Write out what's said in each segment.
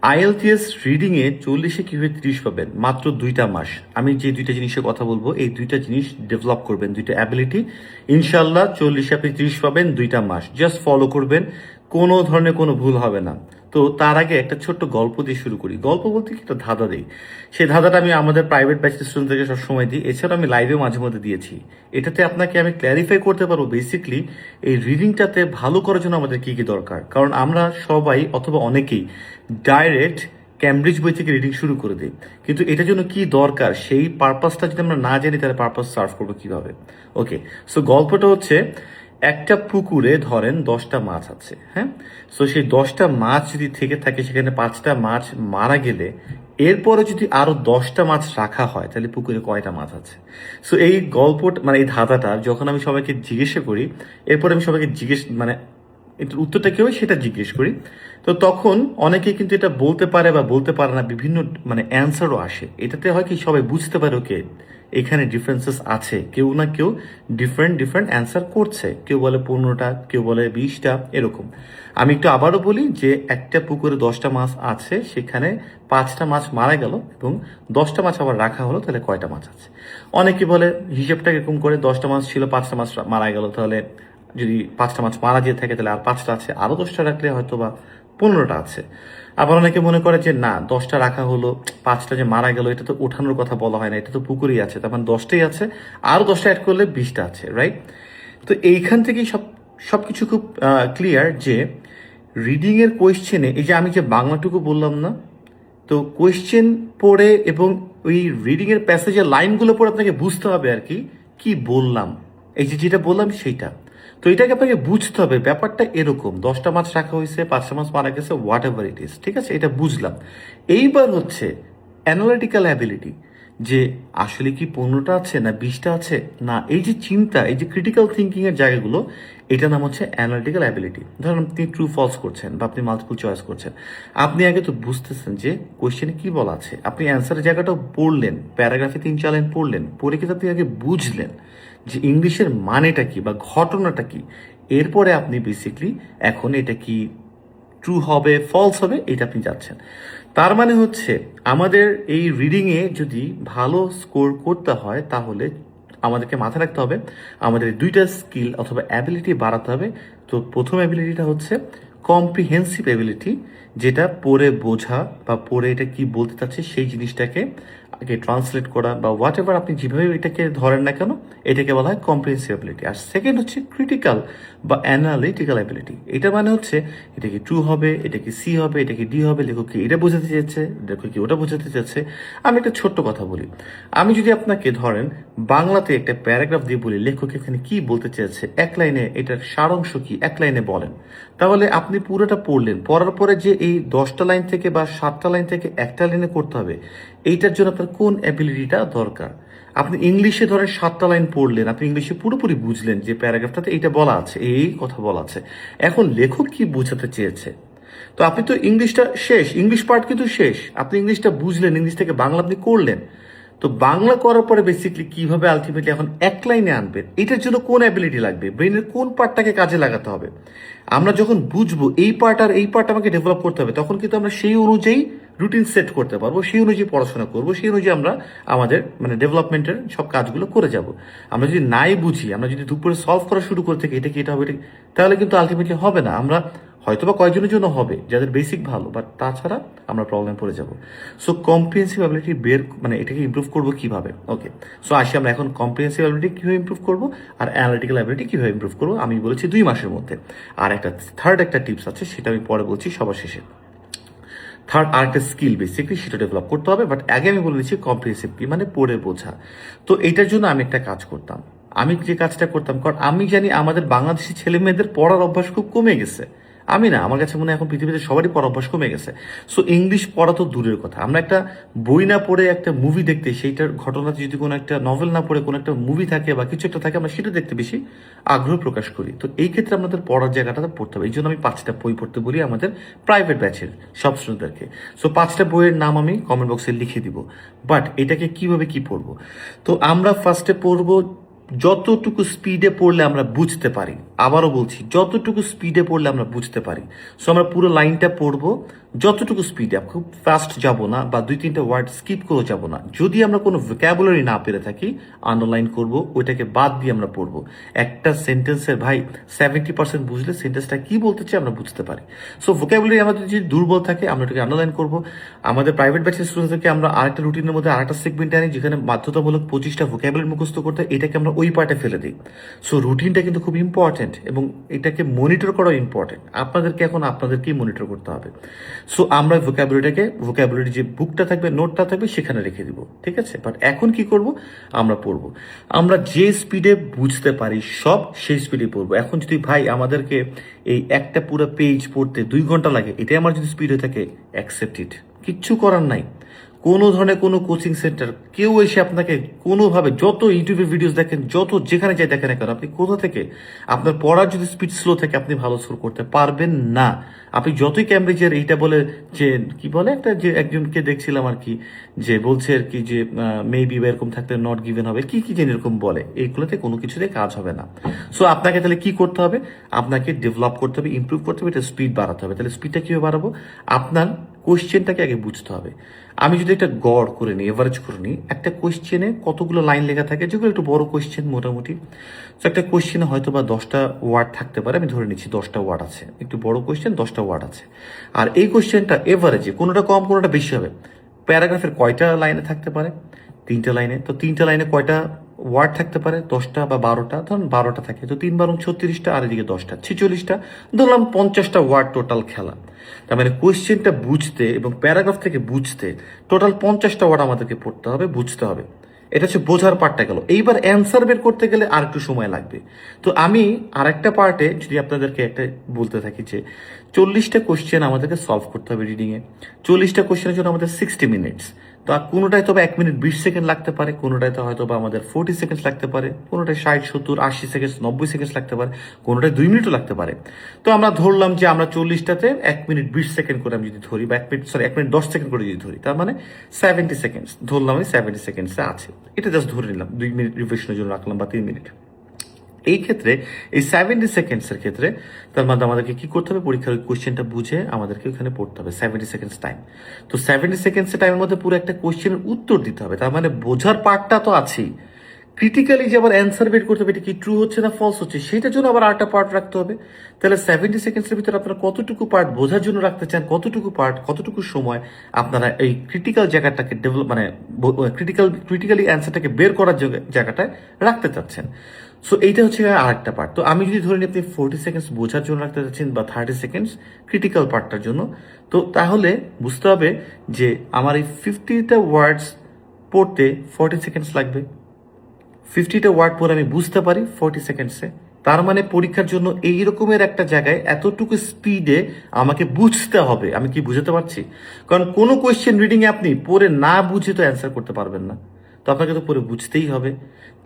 IELTS রিডিংয়ে 40-এ কীভাবে 30 পাবেন মাত্র 2টা মাস। আমি যে দুইটা জিনিসের কথা বলবো এই দুইটা জিনিস ডেভেলপ করবেন, দুইটা অ্যাবিলিটি। ইনশাল্লাহ 40-এ আপনি 30 পাবেন 2টা মাস। জাস্ট ফলো করবেন, কোনো ধরনের কোনো ভুল হবে না। তো তার আগে একটা ছোট্ট গল্প দিয়ে শুরু করি। গল্প বলতে কি, একটা ধাঁধা দিই। সেই ধাঁধাটা আমি আমাদের প্রাইভেট ব্যাচের স্টুডেন্টদেরকে সবসময় দিই, এছাড়া আমি লাইভে মাঝে মধ্যে দিয়েছি। এটাতে আপনাকে আমি ক্ল্যারিফাই করতে পারবো বেসিকলি এই রিডিংটাতে ভালো করার জন্য আমাদের কি কি দরকার। কারণ আমরা সবাই অথবা অনেকেই ডাইরেক্ট ক্যামব্রিজ বই থেকে রিডিং শুরু করে দিই, কিন্তু এটার জন্য কি দরকার সেই পারপাসটা যদি আমরা না জানি তাহলে পারপাস সার্ভ করবো কিভাবে। ওকে, সো গল্পটা হচ্ছে, একটা পুকুরে ধরেন 10টা মাছ আছে, হ্যাঁ। সো সেই 10টা মাছ যদি থেকে থাকে, সেখানে 5টা মাছ মারা গেলে এরপরে যদি আরো 10টা মাছ রাখা হয় তাহলে পুকুরে কয়টা মাছ আছে। সো এই গল্পটা মানে এই ধাঁধাটা যখন আমি সবাইকে জিজ্ঞাসা করি, এরপরে আমি সবাইকে মানে এটার উত্তরটা কি হবে সেটা জিজ্ঞেস করি, তো তখন অনেকে কিন্তু এটা বলতে পারে বা বলতে পারে না, বিভিন্ন মানে অ্যান্সারও আসে। এটাতে হয় কি, সবাই বুঝতে পারে ওকে এখানে ডিফারেন্সেস আছে, কেউ না কেউ ডিফারেন্ট ডিফারেন্ট অ্যান্সার করছে, কেউ বলে 15টা, কেউ বলে 20টা, এরকম। আমি একটু আবারও বলি যে একটা পুকুরে 10টা মাছ আছে, সেখানে 5টা মাছ মারা গেল এবং 10টা মাছ আবার রাখা হলো, তাহলে কয়টা মাছ আছে। অনেকে বলে হিসেবটা এরকম করে, 10টা মাছ ছিল, 5টা মাছ মারা গেল, তাহলে যদি 5টা মাছ মারা যেয়ে থাকে তাহলে আর 5টা আছে, আরো 10টা রাখলে হয়তো বা 15টা আছে। আবার অনেকে মনে করে যে না, 10টা রাখা হলো, 5টা যে মারা গেল এটা তো ওঠানোর কথা বলা হয় না, এটা তো পুকুরেই আছে, তার মানে 10টাই আছে, আরো 10টা অ্যাড করলে 20টা আছে, রাইট। তো এইখান থেকেই সবকিছু খুব ক্লিয়ার যে রিডিং এর কোয়েশ্চেনে, এই যে আমি যে বাংলাটুকু বললাম না, তো কোয়েশ্চেন পড়ে এবং ওই রিডিং এর প্যাসেজের লাইনগুলো পড়ে আপনাকে বুঝতে হবে আর কি কি বললাম, এই যে যেটা বললাম সেইটা। তো এটাকে আপনাকে বুঝতে হবে, ব্যাপারটা এরকম, 10টা মাছ রাখা হয়েছে, 5টা মাছ মারা গেছে, হোয়াট এভার ইট ইজ, ঠিক আছে, এটা বুঝলাম। এইবার হচ্ছে অ্যানালিটিক্যাল অ্যাবিলিটি, যে আসলে কি 15টা আছে না 20টা আছে, না এই যে চিন্তা, এই যে ক্রিটিক্যাল থিঙ্কিং এর জায়গাগুলো, এটার নাম হচ্ছে অ্যানালিটিক্যাল অ্যাবিলিটি। ধরুন আপনি ট্রু ফলস করছেন বা আপনি মাল্টিপল চয়েস করছেন, আপনি আগে তো বুঝতেছেন যে কোয়েশ্চেনে কি বলা আছে, আপনি অ্যান্সারের জায়গাটাও পড়লেন, প্যারাগ্রাফে 3-4 লাইন পড়লেন, পড়ে কিন্তু আপনি আগে বুঝলেন যে ইংলিশের মানেটা কি বা ঘটনাটা কি। এরপরে আপনি বেসিকলি এখন এটা কি ট্রু হবে ফলস হবে এটা আপনি যাচ্ছেন। তার মানে হচ্ছে আমাদের এই রিডিংয়ে যদি ভালো স্কোর করতে হয় তাহলে আমাদেরকে মাথায় রাখতে হবে আমাদের দুইটা স্কিল অথবা অ্যাবিলিটি বাড়াতে হবে। তো প্রথম অ্যাবিলিটিটা হচ্ছে কম্প্রিহেন্সিভ অ্যাবিলিটি, যেটা পড়ে বোঝা বা পড়ে এটা কি বলতে চাচ্ছে সেই জিনিসটাকে আগে ট্রান্সলেট করা বা হোয়াট এভার আপনি যেভাবে এটাকে ধরেন না কেন, এটাকে বলা হয় কম্প্রিহেন্সিভ অ্যাবিলিটি। আর সেকেন্ড হচ্ছে ক্রিটিক্যাল বা অ্যানালিটিক্যাল অ্যাবিলিটি। এটা মানে হচ্ছে এটা কি ট্রু হবে, এটা কি সি হবে, এটা কি ডি হবে, লেখক কি এটা বোঝাতে চেয়েছে, লেখক কি ওটা বোঝাতে চাচ্ছে। আমি একটা ছোট্ট কথা বলি, আমি যদি আপনাকে ধরেন বাংলাতে একটা প্যারাগ্রাফ দিয়ে বলি লেখক এখানে কি বলতে চেয়েছে, এক লাইনে এটার সারাংশ কি এক লাইনে বলেন, তাহলে আপনি পুরোটা পড়লেন, পড়ার পরে যে এই 10টা লাইন থেকে বা 7টা লাইন থেকে একটা লাইনে করতে হবে, এইটার জন্য আপনার কোন অ্যাবিলিটিটা দরকার। আপনি ইংলিশে ধরেন 7টা লাইন পড়লেন, আপনি ইংলিশে পুরোপুরি বুঝলেন যে প্যারাগ্রাফটাতে এইটা বলা আছে, এই কথা বলা আছে, এখন লেখক কি বোঝাতে চেয়েছে। তো আপনি তো ইংলিশটা শেষ, ইংলিশ পার্ট কিন্তু শেষ, আপনি ইংলিশটা বুঝলেন, ইংলিশ থেকে বাংলা আপনি করলেন। তো বাংলা করার পরে বেসিকলি কিভাবে আলটিমেটলি এখন এক লাইনে আনবেন, এটার জন্য কোন অ্যাবিলিটি লাগবে, ব্রেনের কোন পার্টটাকে কাজে লাগাতে হবে। আমরা যখন বুঝবো এই পার্ট আর এই পার্ট আমাকে ডেভেলপ করতে হবে, তখন কিন্তু আমরা সেই অনুযায়ী রুটিন সেট করতে পারবো, সেই অনুযায়ী পড়াশোনা করবো, সেই অনুযায়ী আমরা আমাদের মানে ডেভেলপমেন্টের সব কাজগুলো করে যাব। আমরা যদি নাই বুঝি, আমরা যদি দুপুরে সলভ করা শুরু করে থাকি এটা কি এটা হবে এটা, তাহলে কিন্তু আলটিমেটলি হবে না। আমরা হয়তোবা কয়েকজনের জন্য হবে যাদের বেসিক ভালো, বাট তাছাড়া আমরা প্রবলেম পড়ে যাব। সো কম্প্রিহেন্সিভ অ্যাবিলিটি মানে এটাকে ইমপ্রুভ করবো কিভাবে। ওকে, সো আসি আমরা এখন কম্প্রিহেন্সিভ অ্যাবিলিটি কিভাবে ইমপ্রুভ করবো আর অ্যানালিটিক্যাল অ্যাবিলিটি কিভাবে ইমপ্রুভ করবো। আমি বলেছি 2 মাসের মধ্যে। আর একটা থার্ড একটা টিপস আছে, সেটা আমি পরে বলছি সবার শেষে। থার্ড আরেকটা স্কিল বেসিকলি সেটা ডেভেলপ করতে হবে, বাট আগে আমি বলে দিচ্ছি কম্প্রিহেন্সিভ কি মানে পড়ে বোঝা। তো এটার জন্য আমি একটা কাজ করতাম, আমি যে কাজটা করতাম, কারণ আমি জানি আমাদের বাংলাদেশি ছেলে মেয়েদের পড়ার অভ্যাস খুব কমে গেছে। আমি না, আমার কাছে মনে হয় এখন পৃথিবীতে সবারই পড়ার অভ্যাস কমে গেছে। সো ইংলিশ পড়া তো দূরের কথা, আমরা একটা বই না পড়ে একটা মুভি দেখতে, সেইটার ঘটনাতে যদি কোনো একটা নভেল না পড়ে কোনো একটা মুভি থাকে বা কিছু একটা থাকে, আমরা সেটা দেখতে বেশি আগ্রহ প্রকাশ করি। তো এই ক্ষেত্রে আমাদের পড়ার জায়গাটা পড়তে হবে, এই জন্য আমি 5টা বই পড়তে বলি আমাদের প্রাইভেট ব্যাচের সব স্টুডেন্টদেরকে। সো 5টা বইয়ের নাম আমি কমেন্ট বক্সে লিখে দিব। বাট এটাকে কিভাবে কি পড়বো, তো আমরা ফার্স্টে পড়বো যতটুকু স্পিডে পড়লে আমরা বুঝতে পারি। আবারও বলছি, যতটুকু স্পিডে পড়লে আমরা বুঝতে পারি। সো আমরা পুরো লাইনটা পড়বো, যতটুকু স্পিডে খুব ফাস্ট যাব না বা 2-3টা ওয়ার্ড স্কিপ করে যাব না। যদি আমরা কোনো ভোকাবুলারি না পেরে থাকি আন্ডারলাইন করব, ওইটাকে বাদ দিয়ে আমরা পড়বো। একটা সেন্টেন্সের ভাই 70% বুঝলে সেন্টেন্সটা কি বলতে চাই আমরা বুঝতে পারি। সো ভোকাবুলারি আমাদের যদি দুর্বল থাকে আমরা এটাকে আন্ডারলাইন করব। আমাদের প্রাইভেট ব্যাচের স্টুডেন্টদেরকে আমরা আরেকটা রুটিনের মধ্যে আরেকটা সেগমেন্টে আনি যেখানে বাধ্যতামূলক 25টা ভোকাবুলারি মুখস্থ করতে, এটাকে আমরা ওই পার্টে ফেলে দিই। সো রুটিনটা কিন্তু খুব ইম্পর্টেন্ট এবং এটাকে মনিটর করা ইম্পর্টেন্ট। আপনাদেরকে এখন আপনাদেরকেই মনিটর করতে হবে। সো আমরা ভোকাবুলারি যে বুকটা থাকবে, নোটটা থাকবে, সেখানে রেখে দিব, ঠিক আছে। বাট এখন কি করব, আমরা পড়বো। আমরা যে স্পিডে বুঝতে পারি সব সেই স্পিডে পড়বো। এখন যদি ভাই আমাদেরকে এই একটা পুরো পেজ পড়তে 2 ঘন্টা লাগে, এটাই আমার যদি স্পিড হয়ে থাকে, অ্যাকসেপ্ট ইট, কিচ্ছু করার নাই। কোনো ধরনের কোনো কোচিং সেন্টার কেউ এসে আপনাকে কোনোভাবে, যত ইউটিউবে ভিডিওস দেখেন, যত যেখানে যাই দেখেন না কেন, আপনি কোথা থেকে আপনার পড়ার যদি স্পিড স্লো থাকে আপনি ভালো স্কোর করতে পারবেন না। আপনি যতই ক্যামব্রিজের এইটা বলে যে কি বলে একটা, যে একজনকে দেখছিলাম আর কি, যে বলছে আর কি যে মেবি এরকম থাকতে নট গিভেন হবে, কি কি যেন এরকম বলে, এইগুলোতে কোনো কিছুতে কাজ হবে না। সো আপনাকে তাহলে কি করতে হবে, আপনাকে ডেভেলপ করতে হবে, ইমপ্রুভ করতে হবে, এটা স্পিড বাড়াতে হবে। তাহলে স্পিডটা কিভাবে বাড়াবো, আপনার কোয়েশ্চেনটাকে আগে বুঝতে হবে। আমি যদি একটা গড় করে নিই, এভারেজ করে নিই, একটা কোয়েশ্চেনে কতগুলো লাইন লেখা থাকে, যেগুলো একটু বড় কোয়েশ্চেন মোটামুটি। তো একটা কোয়েশ্চেনে হয়তো বা 10টা ওয়ার্ড থাকতে পারে, আমি ধরে নিচ্ছি 10টা ওয়ার্ড আছে, একটু বড় কোয়েশ্চেন 10টা ওয়ার্ড আছে। আর এই কোয়েশ্চেনটা এভারেজে কোনোটা কম কোনোটা বেশি হবে। প্যারাগ্রাফের কয়টা লাইনে থাকতে পারে, 3টা লাইনে। তো 3টা লাইনে কয়টা ওয়ার্ড থাকতে পারে, 10টা বা 12টা, ধরুন 12টা থাকে, তো 3 12 36টা, আর এদিকে 10টা 46টা, ধরলাম 50টা ওয়ার্ড টোটাল খেলা। তার মানে কোয়েশ্চেনটা বুঝতে এবং প্যারাগ্রাফ থেকে বুঝতে টোটাল 50টা ওয়ার্ড আমাদেরকে পড়তে হবে, বুঝতে হবে। এটা হচ্ছে বোঝার পার্টটা গেল। এইবার অ্যান্সার বের করতে গেলে আর একটু সময় লাগবে। তো আমি আরেকটা পার্টে যদি আপনাদেরকে একটা বলতে থাকি যে 40টা কোয়েশ্চেন আমাদেরকে সলভ করতে হবে রিডিংয়ে। 40টা কোয়েশ্চেনের জন্য আমাদের 60 মিনিটস। তো কোনোটায় তো 1 মিনিট 20 সেকেন্ড লাগতে পারে, কোনোটায় তো হয়তো বা আমাদের 40 সেকেন্ড লাগতে পারে, কোনোটায় 60 70 80 সেকেন্ড 90 সেকেন্ড লাগতে পারে, কোনোটায় 2 মিনিটও লাগতে পারে। তো আমরা ধরলাম যে আমরা 40টাতে 1 মিনিট 20 সেকেন্ড করে আমি যদি ধরি, বা 1 মিনিট 10 সেকেন্ড করে যদি ধরি, তার মানে 70 সেকেন্ডস ধরলাম, আমি 70 সেকেন্ডসে আছে। এটা জাস্ট ধরে নিলাম, 2 মিনিট রিভিশনের জন্য রাখলাম বা 3 মিনিট। এই ক্ষেত্রে এই 70 সেকেন্ডসের ক্ষেত্রে তার মধ্যে আমাদেরকে কি করতে হবে, পরীক্ষার ওই কোয়েশ্চেনটা বুঝে আমাদেরকে ওখানে পড়তে হবে 70 সেকেন্ডস টাইম। তো 70 সেকেন্ডস টাইমের মধ্যে পুরো একটা কোয়েশ্চেনের উত্তর দিতে হবে। তার মানে বোঝার পার্টটা তো আছেই, ক্রিটিক্যালি যে আবার অ্যান্সার বের করতে হবে, এটা কি ট্রু হচ্ছে না ফলস হচ্ছে, সেটার জন্য আবার আরেকটা পার্ট রাখতে হবে। তাহলে 70 সেকেন্ডসের ভিতরে আপনারা কতটুকু পার্ট বোঝার জন্য রাখতে চান, কতটুকু পার্ট, কতটুকু সময় আপনারা এই ক্রিটিক্যাল জায়গাটাকে ডেভেলপ, মানে ক্রিটিক্যালি অ্যান্সারটাকে বের করার জায়গাটায় রাখতে চাচ্ছেন। সো এইটা হচ্ছে আরেকটা পার্ট। তো আমি যদি ধরে নিই আপনি 40 সেকেন্ডস বোঝার জন্য রাখতে চাচ্ছেন বা 30 সেকেন্ডস ক্রিটিক্যাল পার্টটার জন্য, তো তাহলে বুঝতে হবে যে আমার এই 50টা ওয়ার্ডস পড়তে 40 সেকেন্ডস লাগবে। 50টা ওয়ার্ড পরে আমি বুঝতে পারি 40 সেকেন্ডসে। তার মানে পরীক্ষার জন্য এই রকমের একটা জায়গায় এতটুকু স্পিডে আমাকে বুঝতে হবে। আমি কি বুঝতে পারছি? কারণ কোনো কোয়েশ্চেন রিডিংয়ে আপনি পড়ে না বুঝে তো অ্যান্সার করতে পারবেন না। তো আপনাকে তো পড়ে বুঝতেই হবে।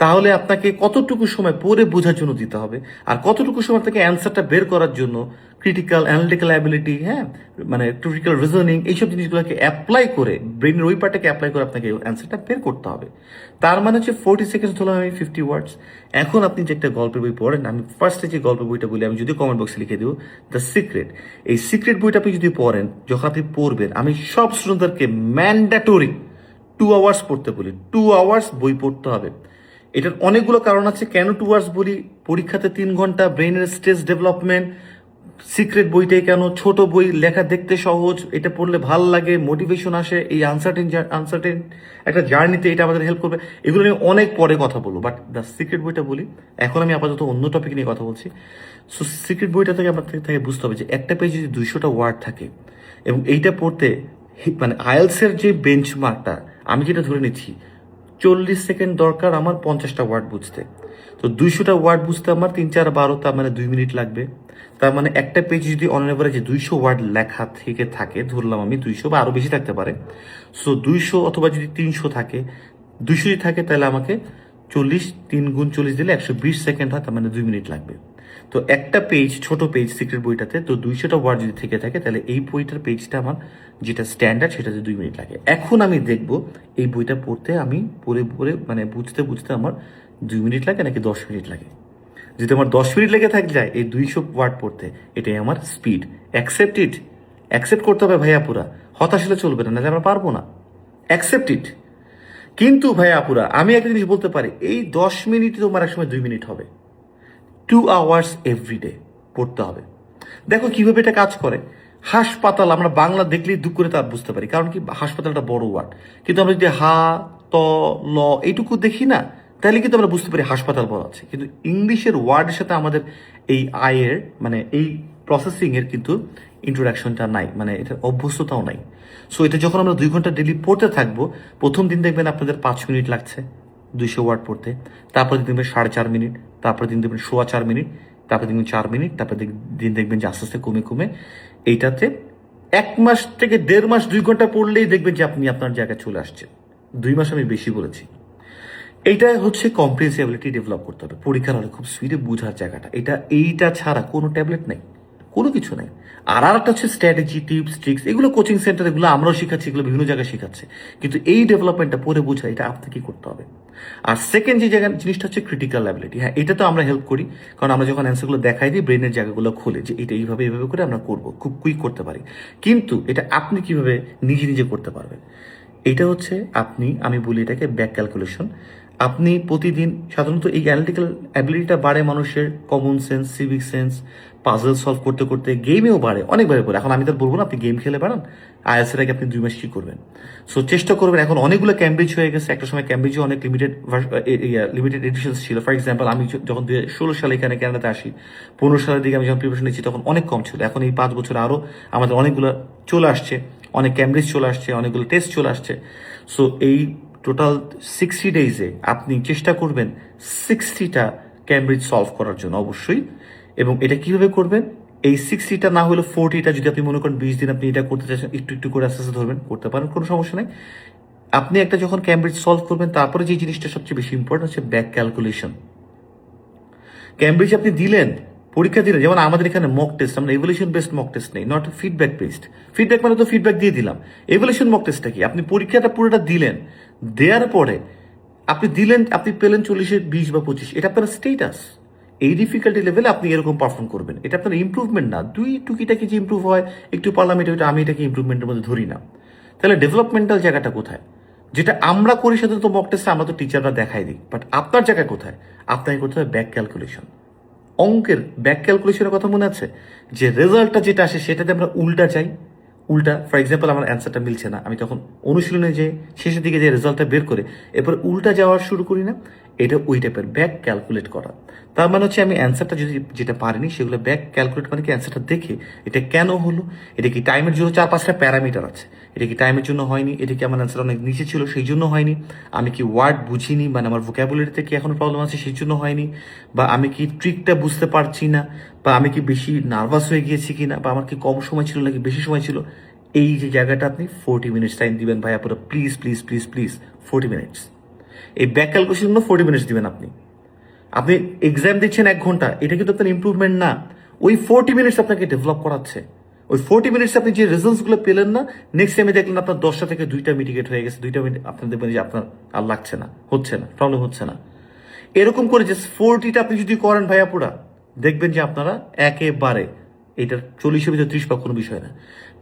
তাহলে আপনাকে কতটুকু সময় পড়ে বোঝার জন্য দিতে হবে, আর কতটুকু সময় থেকে অ্যান্সারটা বের করার জন্য ক্রিটিক্যাল অ্যানালিটিক্যাল অ্যাবিলিটি, হ্যাঁ, মানে ক্রিটিক্যাল রিজনিং, এইসব জিনিসগুলোকে অ্যাপ্লাই করে, ব্রেনের ওই পার্টটাকে অ্যাপ্লাই করে আপনাকে অ্যান্সারটা বের করতে হবে। তার মানে হচ্ছে 40 সেকেন্ডস ধরলাম আমি 50 ওয়ার্ডস। এখন আপনি যে একটা গল্পের বই পড়েন, আমি ফার্স্টে যে গল্পের বইটা বলি, আমি যদি কমেন্ট বক্সে লিখে দেবো, দ্য সিক্রেট। এই সিক্রেট বইটা আপনি যদি পড়েন, যখন আপনি পড়বেন, আমি সব স্টুডেন্টদেরকে ম্যান্ডেটরি 2 আওয়ার্স পড়তে বলি। 2 আওয়ার্স বই পড়তে হবে। এটার অনেকগুলো কারণ আছে কেন 2 আওয়ার্স বলি। পরীক্ষাতে 3 ঘন্টা, ব্রেনের স্ট্রেস ডেভেলপমেন্ট। সিক্রেট বইটাই কেন, ছোট বই, লেখা দেখতে সহজ, এটা পড়লে ভাল লাগে, মোটিভেশন আসে, এই আনসার্টেন একটা জার্নিতে এটা আমাদের হেল্প করবে। এগুলো নিয়ে অনেক পরে কথা বলবো, বাট দ্য সিক্রেট বইটা বলি। এখন আমি আপাতত অন্য টপিক নিয়ে কথা বলছি। সো সিক্রেট বইটা থেকে আমার থেকে বুঝতে হবে যে একটা পেজে যদি 200টা ওয়ার্ড থাকে এবং এইটা পড়তে মানে আইএলসের যে বেঞ্চমার্কটা আমি যেটা ধরে নিচ্ছি, 40 সেকেন্ড দরকার আমার 50টা ওয়ার্ড বুঝতে। তো 200টা ওয়ার্ড বুঝতে আমার 3 4 12, তার মানে 2 মিনিট লাগবে। তার মানে একটা পেজ যদি অন এভারেজে 200 ওয়ার্ড লেখা থেকে থাকে, ধরলাম আমি 200 বা আরো বেশি থাকতে পারে। সো 200 অথবা যদি 300 থাকে, 200 যদি থাকে তাহলে আমাকে 40, 3 গুণ 40 দিলে 120 সেকেন্ড হয়, তার মানে 2 মিনিট লাগবে। তো একটা পেজ, ছোট পেজ সিক্রেট বইটাতে, তো 200টা ওয়ার্ড যদি থেকে থাকে তাহলে এই বইটার পেজটা আমার যেটা স্ট্যান্ডার্ড সেটাতে 2 মিনিট লাগে। এখন আমি দেখব এই বইটা পড়তে আমি পড়ে পড়ে মানে বুঝতে বুঝতে আমার 2 মিনিট লাগে নাকি 10 মিনিট লাগে। যদি আমার 10 মিনিট লেগে থাকে যায় এই 200 ওয়ার্ড পড়তে, এটাই আমার স্পিড। Accept it. অ্যাকসেপ্ট করতে হবে ভাইয়া পুরা, হতাশ হলে চলবে না, নাহলে আমরা পারবো না। Accept it. কিন্তু ভাইয়া আপুরা, আমি একটা জিনিস বলতে পারি, এই 10 মিনিট তোমার এক সময় 2 মিনিট হবে। 2 hours এভরিডে পড়তে হবে। দেখো কিভাবে এটা কাজ করে। হাসপাতাল আমরা বাংলা দেখলেই দুঃখ করে তার বুঝতে পারি, কারণ কি হাসপাতালটা বড় ওয়ার্ড, কিন্তু আমরা যদি হা ত ল এইটুকু দেখি না, তাহলে কিন্তু আমরা বুঝতে পারি হাসপাতাল বলা আছে। কিন্তু ইংলিশের ওয়ার্ডের সাথে আমাদের এই আয়ের মানে এই প্রসেসিং এর কিন্তু ইন্ট্রোডাকশনটা নাই, মানে এটার অভ্যস্ততাও নাই। সো এটা যখন আমরা 2 ঘন্টা ডেলি পড়তে থাকবো, প্রথম দিন দেখবেন আপনাদের 5 মিনিট লাগছে 200 ওয়ার্ড পড়তে, তারপরে দিন দেখবেন 4.5 মিনিট, তারপরে দিন দেখবেন 4.25 মিনিট, তারপরে দেখবেন 4 মিনিট, তারপরে দিন দেখবেন যে আস্তে আস্তে কমে কমে এইটাতে 1 মাস থেকে 1.5 মাস 2 ঘন্টা পড়লেই দেখবেন যে আপনি আপনার জায়গায় চলে আসছে। 2 মাস আমি বেশি বলেছি। এইটা হচ্ছে কম্প্রিহেন্সিবিলিটি ডেভেলপ করতে হবে পরীক্ষার হলে, খুব স্পিডে বোঝার জায়গাটা এইটা ছাড়া কোনো ট্যাবলেট নেই, কোনো কিছু নাই। আর একটা হচ্ছে স্ট্র্যাটেজি, টিপস, ট্রিক্স, এগুলো কোচিং সেন্টার, এগুলো আমরাও শিখাচ্ছি, এগুলো বিভিন্ন জায়গায় শেখাচ্ছে। কিন্তু এই ডেভেলপমেন্টটা পরে বোঝা, এটা আপনাকে করতে হবে। আর সেকেন্ড যে জায়গা জিনিসটা হচ্ছে ক্রিটিক্যাল অ্যাবিলিটি। হ্যাঁ, এটা তো আমরা হেল্প করি, কারণ আমরা যখন অ্যান্সারগুলো দেখাই দিই, ব্রেনের জায়গাগুলো খুলে যে এটা এইভাবে এইভাবে করে আমরা করবো, খুব কুইক করতে পারি। কিন্তু এটা আপনি কিভাবে নিজে নিজে করতে পারবেন, এটা হচ্ছে আমি বলি এটাকে ব্যাক ক্যালকুলেশন। আপনি প্রতিদিন সাধারণত এই অ্যানালিটিক্যাল অ্যাবিলিটিটা বাড়ে মানুষের common sense, civic sense, puzzle solve করতে করতে, গেমেও বাড়ে, অনেকভাবে করে। এখন আমি তো বলবো না আপনি গেম খেলে বাড়ান, আইএলটিএস এর আগে আপনি 2 মাস কি করবেন। সো চেষ্টা করবেন। এখন অনেকগুলো ক্যামব্রিজ হয়ে গেছে, একটা সময় ক্যামব্রিজে অনেক লিমিটেড এডিশনস ছিল। ফর এক্সাম্পল, আমি যখন 2016 সালে এখানে কানাডাতে আসি, 15 সালের দিকে আমি যখন প্রিপারেশন নিচ্ছি তখন অনেক কম ছিল। এখন এই 5 বছর আরও আমাদের অনেকগুলো চলে আসছে, অনেক ক্যামব্রিজ চলে আসছে, অনেকগুলো টেস্ট চলে আসছে। সো এই টোটাল 60 ডেইজে আপনি চেষ্টা করবেন 60টা ক্যামব্রিজ সলভ করার জন্য অবশ্যই। এবং এটা কিভাবে করবেন, এই 60টা না হলে 40টা, যদি আপনি মনে করেন 20 দিন আপনি এটা করতে চাচ্ছেন, একটু একটু করে আস্তে আস্তে ধরবেন, করতে পারেন, কোনো সমস্যা নেই। আপনি একটা যখন ক্যামব্রিজ সলভ করবেন, তারপরে যে জিনিসটা সবচেয়ে বেশি ইম্পর্টেন্ট হচ্ছে ব্যাক ক্যালকুলেশন। ক্যামব্রিজ আপনি দিলেন, পরীক্ষা দিলেন, যেমন আমাদের এখানে মক টেস্ট, আমরা এভলিউশন বেসড মক টেস্ট নেই, নট ফিডব্যাক বেসড। ফিডব্যাক মানে তো ফিডব্যাক দিয়ে দিলাম। এভলিউশন মক টেস্টটা কি, আপনি পরীক্ষাটা পুরোটা দিলেন, দেওয়ার পরে আপনি দিলেন, আপনি পেলেন 40-এ 20 বা 25, এটা আপনার স্টেটাস। এই ডিফিকাল্টি লেভেলে আপনি এরকম পারফর্ম করবেন, এটা আপনার ইম্প্রুভমেন্ট না। টুকিটাকি যে ইম্প্রুভ হয় একটু পারলাম, এটা আমি এটাকে ইম্প্রুভমেন্টের মধ্যে ধরি না। তাহলে ডেভেলপমেন্টাল জায়গাটা কোথায়, যেটা আমরা করি সাধারণত মক টেস্টে, আমরা তো টিচাররা দেখাই দিই, বাট আপনার জায়গায় কোথায়, আপনাকে করতে হবে ব্যাক ক্যালকুলেশন। অঙ্কের ব্যাক ক্যালকুলেশনের কথা মনে আছে, যে রেজাল্টটা যেটা আসে সেটাতে আমরা উল্টা চাই। উল্টা, ফর এক্সাম্পল, আমার অ্যান্সারটা মিলছে না, আমি তখন অনুশীলনে যে শেষের দিকে যে রেজাল্টটা বের করে এরপর উল্টা যাওয়ার শুরু করি না, এটা ওই টাইপের ব্যাক ক্যালকুলেট করা। তার মানে হচ্ছে আমি অ্যান্সারটা যদি যেটা পারিনি সেগুলো ব্যাক ক্যালকুলেট, মানে কি অ্যান্সারটা দেখে এটা কেন হলো, এটা কি টাইমের জন্য 4-5টা প্যারামিটার আছে, এটা কি টাইমের জন্য হয়নি, এটা কি আমার অ্যান্সার অনেক নিচে ছিল সেই জন্য হয়নি, আমি কি ওয়ার্ড বুঝিনি, মানে আমার ভোক্যাবুলারিতে কি এখনো প্রবলেম আছে সেই জন্য হয়নি, বা আমি কি ট্রিকটা বুঝতে পারছি না, বা আমি কি বেশি নার্ভাস হয়ে গিয়েছি কিনা, বা আমার কি কম সময় ছিল নাকি বেশি সময় ছিল। এই যে জায়গাটা আপনি 40 মিনিটস টাইম দিবেন ভাই আপনারা, please please please please 40 minutes. এই ব্যাক ক্যালকুলেশন জন্য 40 মিনিটস দিবেন আপনি। আপনি এক্সাম দিচ্ছেন 1 ঘন্টা, এটা কিন্তু আপনার ইম্প্রুভমেন্ট না। ওই 40 মিনিটস আপনাকে ডেভেলপ করাচ্ছে। ওই 40 মিনিটস আপনি যে রেজাল্টসগুলো পেলেন না, নেক্সট টাইমে দেখলেন আপনার 10টা থেকে 2টা মিটিগেট হয়ে গেছে, 2টা মিনিট আপনি দেখবেন যে আপনার আর লাগছে না, হচ্ছে না, প্রবলেম হচ্ছে না। এরকম করে যে 40টা আপনি যদি করেন ভাইয়া পুরা, দেখবেন যে আপনারা একেবারে এটার 40-এর ভিতরে 30 বা কোনো বিষয় না।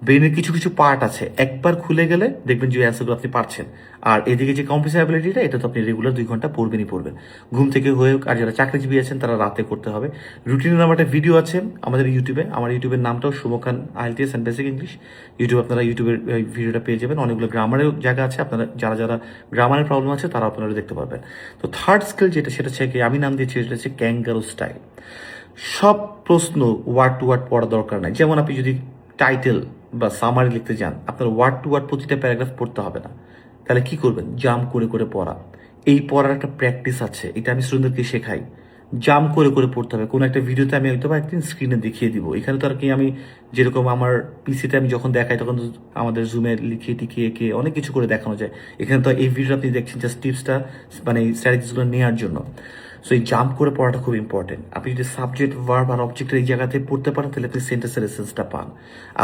ব্রেনের কিছু কিছু পার্ট আছে, একবার খুলে গেলে দেখবেন যে অ্যান্সারগুলো আপনি পারছেন। আর এদিকে যে কম্পিউটার এটা তো আপনি রেগুলার 2 ঘন্টা পড়বেনই পড়বেন, ঘুম থেকে হয়ে হোক। আর যারা চাকরিজীবী আছেন তারা রাতে করতে হবে। রুটিনের নাম একটা ভিডিও আছে আমাদের ইউটিউবে, আমার ইউটিউবের নামটাও Shubho Khan IELTS and basic English YouTube, আপনারা ইউটিউবের ভিডিওটা পেয়ে যাবেন। অনেকগুলো গ্রামারের জায়গা আছে, আপনারা যারা যারা গ্রামারের প্রবলেম আছে তারা আপনারা দেখতে পারবেন। তো থার্ড স্কিল যেটা, সেটা হচ্ছে কি, আমি নাম দিয়েছি সেটা হচ্ছে ক্যাঙ্গারু স্টাইল। সব প্রশ্ন ওয়ার্ড টু ওয়ার্ড পড়া দরকার নাই। যেমন আপনি যদি টাইটেল বা সামারি লিখতে যান, আপনার ওয়ার্ড টু ওয়ার্ড প্রতিটা প্যারাগ্রাফ পড়তে হবে না। তাহলে কি করবেন, জাম্প করে করে পড়া। এই পড়ার একটা প্র্যাকটিস আছে, এটা আমি স্টুডেন্টদেরকে শেখাই। জাম্প করে করে পড়তে হবে। কোনো একটা ভিডিওতে আমি হয়তো বা একদিন স্ক্রিনে দেখিয়ে দিব, এখানে তো আর কি আমি যেরকম আমার পিসিতে আমি যখন দেখাই তখন তো আমাদের জুমে লিখিয়ে টিকিয়ে এঁকে অনেক কিছু করে দেখানো যায়। এখানে তো এই ভিডিও আপনি দেখছেন জাস্ট টিপসটা, মানে এই স্ট্র্যাটেজিসগুলো নেওয়ার জন্য। সো এই জাম্প করে পড়াটা খুব ইম্পর্টেন্ট। আপনি যদি সাবজেক্ট, ভার্ব আর অবজেক্টের এই জায়গাতে পড়তে পারেন, তাহলে আপনি সেন্টেন্সের এসেন্সটা পান।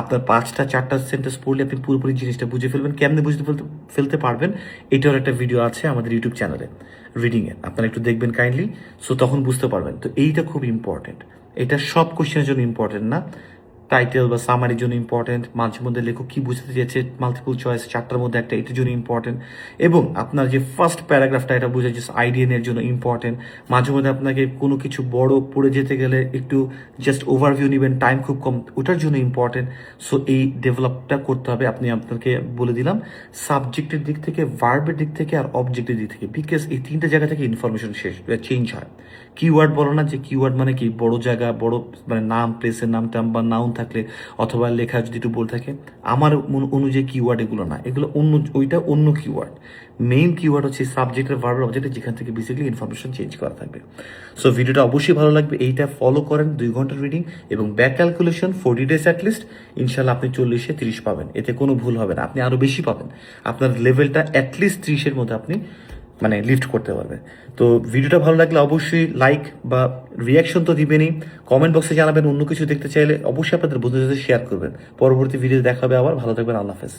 আপনার 5টা-4টা সেন্টেন্স পড়লে আপনি পুরোপুরি জিনিসটা বুঝে ফেলবেন। কেমনে বুঝতে ফেলতে পারবেন, এটার একটা ভিডিও আছে আমাদের ইউটিউব চ্যানেলে রিডিংয়ে, আপনারা একটু দেখবেন কাইন্ডলি। সো তখন বুঝতে পারবেন। তো এইটা খুব ইম্পর্টেন্ট, এটা সব কোশ্চেনের জন্য ইম্পর্টেন্ট না, টাইটেল বা সামারির জন্য ইম্পর্টেন্ট, মাঝে মধ্যে লেখক কি বুঝতে চেয়েছে, মাল্টিপল চয়েস 4টার মধ্যে একটা, এটার জন্য ইম্পর্টেন্ট, এবং আপনার যে ফার্স্ট প্যারাগ্রাফটা এটা বোঝা জাস্ট আইডিয়ানের জন্য ইম্পর্টেন্ট। মাঝে মধ্যে আপনাকে কোনো কিছু বড় পড়ে যেতে গেলে একটু জাস্ট ওভারভিউ নেবেন, টাইম খুব কম, ওটার জন্য ইম্পর্টেন্ট। সো এই ডেভেলপটা করতে হবে। আপনাকে বলে দিলাম সাবজেক্টের দিক থেকে, ভার্বের দিক থেকে, আর অবজেক্টের দিক থেকে, বিকজ এই তিনটা জায়গা থেকে ইনফরমেশন চেঞ্জ হয়। কিওয়ার্ড বলো না, যে কিওয়ার্ড মানে কি, বড় জায়গা, বড় মানে নাম, প্লেসের নাম টাম বা নাউন থাকলে, অথবা লেখা যদি একটু বলে থাকে, আমার অনুযায়ী কিওয়ার্ড এগুলো না, এগুলো অন্য, ওইটা অন্য কিওয়ার্ড। মেইন কিওয়ার্ড হচ্ছে সাবজেক্টের, ভার্বের, অবজেক্টের, যেখান থেকে বেসিক্যালি ইনফরমেশন চেঞ্জ করা থাকবে। সো ভিডিওটা অবশ্যই ভালো লাগবে, এইটা ফলো করেন, 2 ঘন্টার রিডিং এবং ব্যাক ক্যালকুলেশন 40 ডেজ অ্যাটলিস্ট। ইনশাল্লাহ আপনি 40-এ 30 পাবেন, এতে কোনো ভুল হবে না, আপনি আরো বেশি পাবেন। আপনার লেভেলটা অ্যাটলিস্ট 30-এর মধ্যে আপনি মানে লিফট করতে পারবে। তো ভিডিওটা ভালো লাগলে অবশ্যই লাইক বা রিয়াকশন তো দিবেনই, কমেন্ট বক্সে জানাবেন। অন্য কিছু দেখতে চাইলে অবশ্যই আপনাদের বন্ধুদের সাথে শেয়ার করবেন। পরবর্তী ভিডিও দেখা হবে আবার। ভালো থাকবেন, আল্লাহ হাফেজ।